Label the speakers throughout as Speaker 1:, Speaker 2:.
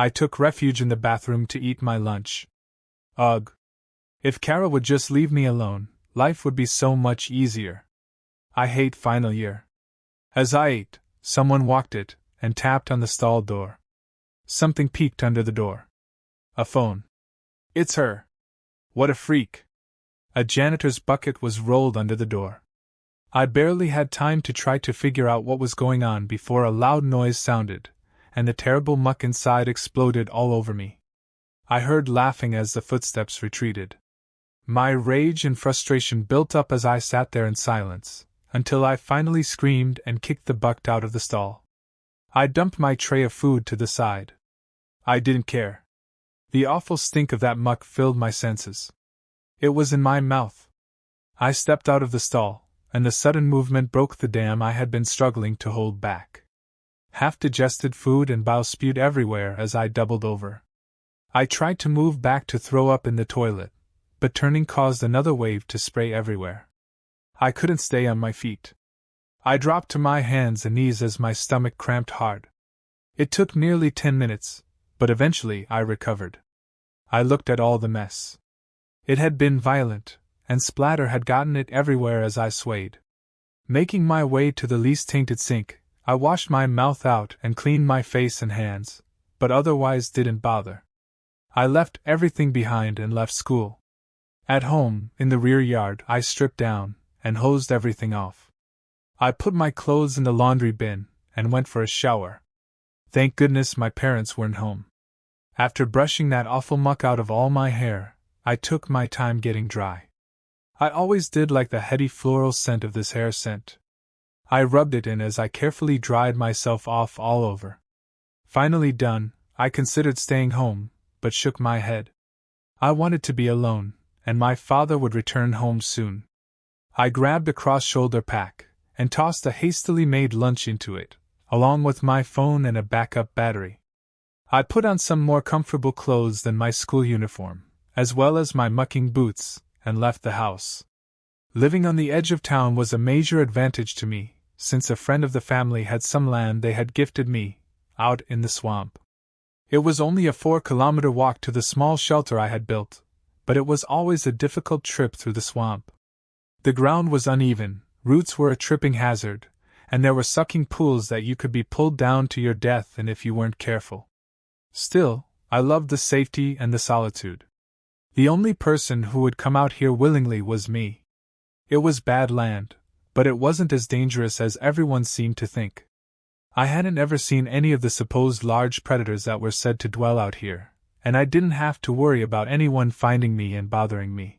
Speaker 1: I took refuge in the bathroom to eat my lunch. Ugh. If Kara would just leave me alone, life would be so much easier. I hate final year. As I ate, someone walked it and tapped on the stall door. Something peeked under the door. A phone. It's her. What a freak. A janitor's bucket was rolled under the door. I barely had time to try to figure out what was going on before a loud noise sounded, and the terrible muck inside exploded all over me. I heard laughing as the footsteps retreated. My rage and frustration built up as I sat there in silence, until I finally screamed and kicked the bucket out of the stall. I dumped my tray of food to the side. I didn't care. The awful stink of that muck filled my senses. It was in my mouth. I stepped out of the stall, and the sudden movement broke the dam I had been struggling to hold back. Half-digested food and bile spewed everywhere as I doubled over. I tried to move back to throw up in the toilet, but turning caused another wave to spray everywhere. I couldn't stay on my feet. I dropped to my hands and knees as my stomach cramped hard. It took nearly 10 minutes, but eventually I recovered. I looked at all the mess. It had been violent, and splatter had gotten it everywhere as I swayed. Making my way to the least tainted sink, I washed my mouth out and cleaned my face and hands, but otherwise didn't bother. I left everything behind and left school. At home, in the rear yard, I stripped down and hosed everything off. I put my clothes in the laundry bin and went for a shower. Thank goodness my parents weren't home. After brushing that awful muck out of all my hair, I took my time getting dry. I always did like the heady floral scent of this hair scent. I rubbed it in as I carefully dried myself off all over. Finally done, I considered staying home, but shook my head. I wanted to be alone, and my father would return home soon. I grabbed a cross-shoulder pack and tossed a hastily made lunch into it, along with my phone and a backup battery. I put on some more comfortable clothes than my school uniform, as well as my mucking boots, and left the house. Living on the edge of town was a major advantage to me, since a friend of the family had some land they had gifted me, out in the swamp. It was only a 4-kilometer walk to the small shelter I had built, but it was always a difficult trip through the swamp. The ground was uneven, roots were a tripping hazard, and there were sucking pools that you could be pulled down to your death in if you weren't careful. Still, I loved the safety and the solitude. The only person who would come out here willingly was me. It was bad land, but it wasn't as dangerous as everyone seemed to think. I hadn't ever seen any of the supposed large predators that were said to dwell out here, and I didn't have to worry about anyone finding me and bothering me.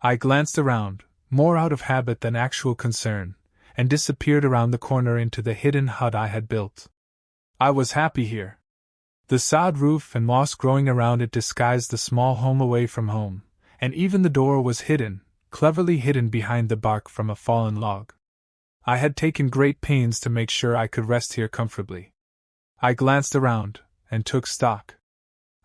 Speaker 1: I glanced around, more out of habit than actual concern, and disappeared around the corner into the hidden hut I had built. I was happy here. The sod roof and moss growing around it disguised the small home away from home, and even the door was hidden, cleverly hidden behind the bark from a fallen log. I had taken great pains to make sure I could rest here comfortably. I glanced around, and took stock.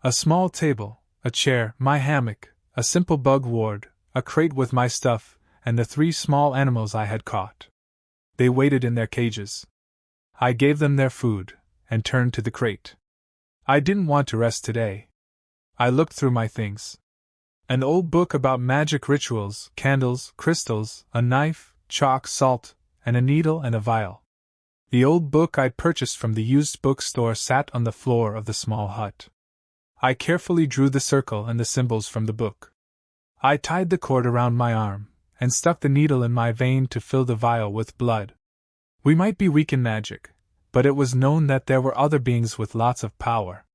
Speaker 1: A small table, a chair, my hammock, a simple bug ward, a crate with my stuff, and the 3 small animals I had caught. They waited in their cages. I gave them their food, and turned to the crate. I didn't want to rest today. I looked through my things. An old book about magic rituals, candles, crystals, a knife, chalk, salt, and a needle and a vial. The old book I'd purchased from the used bookstore sat on the floor of the small hut. I carefully drew the circle and the symbols from the book. I tied the cord around my arm, and stuck the needle in my vein to fill the vial with blood. We might be weak in magic, but it was known that there were other beings with lots of power.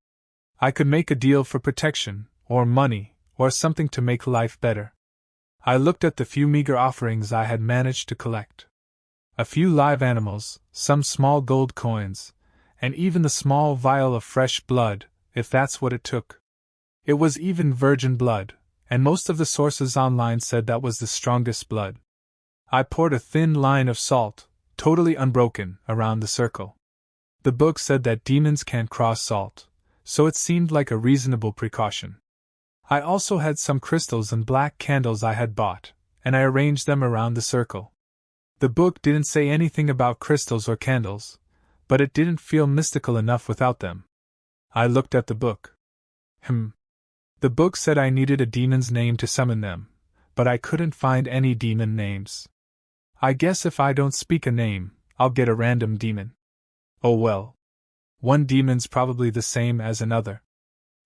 Speaker 1: I could make a deal for protection, or money, or something to make life better. I looked at the few meager offerings I had managed to collect. A few live animals, some small gold coins, and even the small vial of fresh blood, if that's what it took. It was even virgin blood, and most of the sources online said that was the strongest blood. I poured a thin line of salt, totally unbroken, around the circle. The book said that demons can't cross salt, so it seemed like a reasonable precaution. I also had some crystals and black candles I had bought, and I arranged them around the circle. The book didn't say anything about crystals or candles, but it didn't feel mystical enough without them. I looked at the book. The book said I needed a demon's name to summon them, but I couldn't find any demon names. I guess if I don't speak a name, I'll get a random demon. Oh well. One demon's probably the same as another.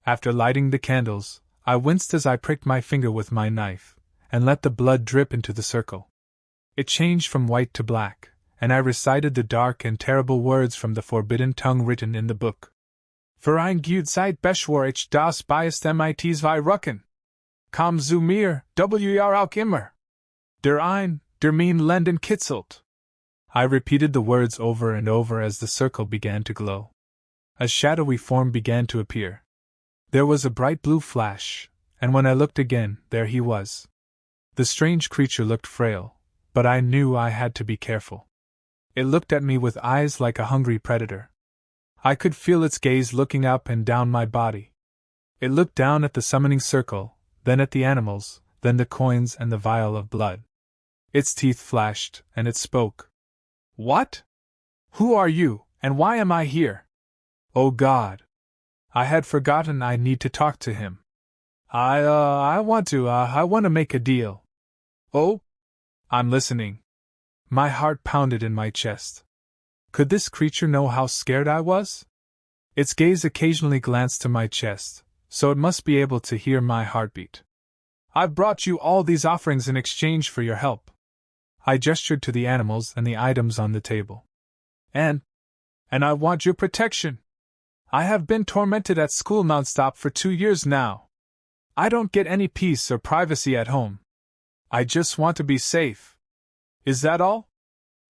Speaker 1: After lighting the candles, I winced as I pricked my finger with my knife, and let the blood drip into the circle. It changed from white to black, and I recited the dark and terrible words from the forbidden tongue written in the book. Verein gut seit beschwor ich das Biest mit zwei Rücken. Komm zu mir, wer auch immer. Der ein, der mein Lenden kitzelt. I repeated the words over and over as the circle began to glow. A shadowy form began to appear. There was a bright blue flash, and when I looked again, there he was. The strange creature looked frail, but I knew I had to be careful. It looked at me with eyes like a hungry predator. I could feel its gaze looking up and down my body. It looked down at the summoning circle, then at the animals, then the coins and the vial of blood. Its teeth flashed, and it spoke. What? Who are you, and why am I here? Oh God! I had forgotten I need to talk to him. I want to make a deal. Oh? I'm listening. My heart pounded in my chest. Could this creature know how scared I was? Its gaze occasionally glanced to my chest, so it must be able to hear my heartbeat. I've brought you all these offerings in exchange for your help. I gestured to the animals and the items on the table. And I want your protection. I have been tormented at school nonstop for 2 years now. I don't get any peace or privacy at home. I just want to be safe. Is that all?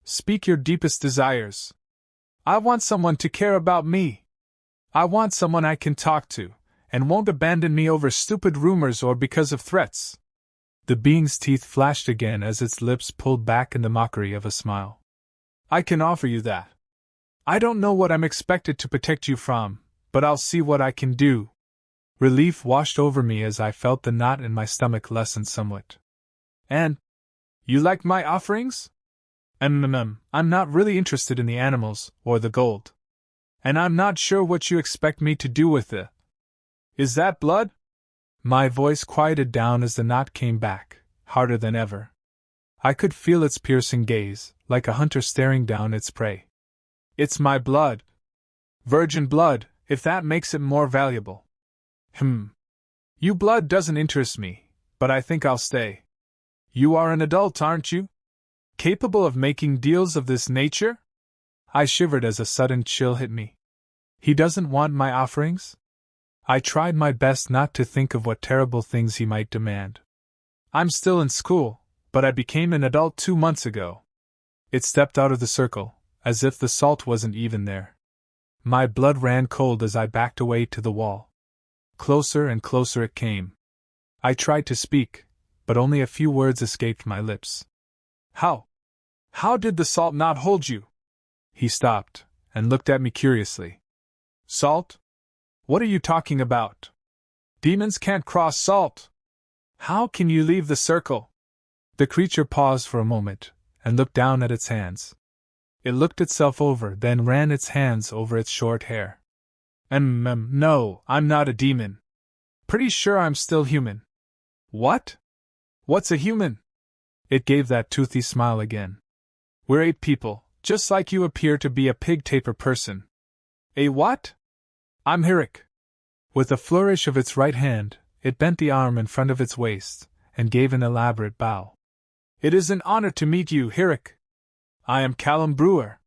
Speaker 1: Speak your deepest desires. I want someone to care about me. I want someone I can talk to, and won't abandon me over stupid rumors or because of threats. The being's teeth flashed again as its lips pulled back in the mockery of a smile. I can offer you that. I don't know what I'm expected to protect you from, but I'll see what I can do. Relief washed over me as I felt the knot in my stomach lessen somewhat. And you like my offerings? I'm not really interested in the animals or the gold. And I'm not sure what you expect me to do with it. Is that blood? My voice quieted down as the knot came back, harder than ever. I could feel its piercing gaze, like a hunter staring down its prey. It's my blood. Virgin blood, if that makes it more valuable. You blood doesn't interest me, but I think I'll stay. You are an adult, aren't you? Capable of making deals of this nature? I shivered as a sudden chill hit me. He doesn't want my offerings? I tried my best not to think of what terrible things he might demand. I'm still in school, but I became an adult 2 months ago. It stepped out of the circle, as if the salt wasn't even there. My blood ran cold as I backed away to the wall. Closer and closer it came. I tried to speak, but only a few words escaped my lips. How did the salt not hold you? He stopped, and looked at me curiously. Salt? What are you talking about? Demons can't cross salt. How can you leave the circle? The creature paused for a moment, and looked down at its hands. It looked itself over, then ran its hands over its short hair. No, I'm not a demon. Pretty sure I'm still human. What? What's a human? It gave that toothy smile again. We're 8 people, just like you appear to be a pig-taper person. A what? I'm Hirik. With a flourish of its right hand, it bent the arm in front of its waist, and gave an elaborate bow. It is an honor to meet you, Hirik. I am Callum Brewer.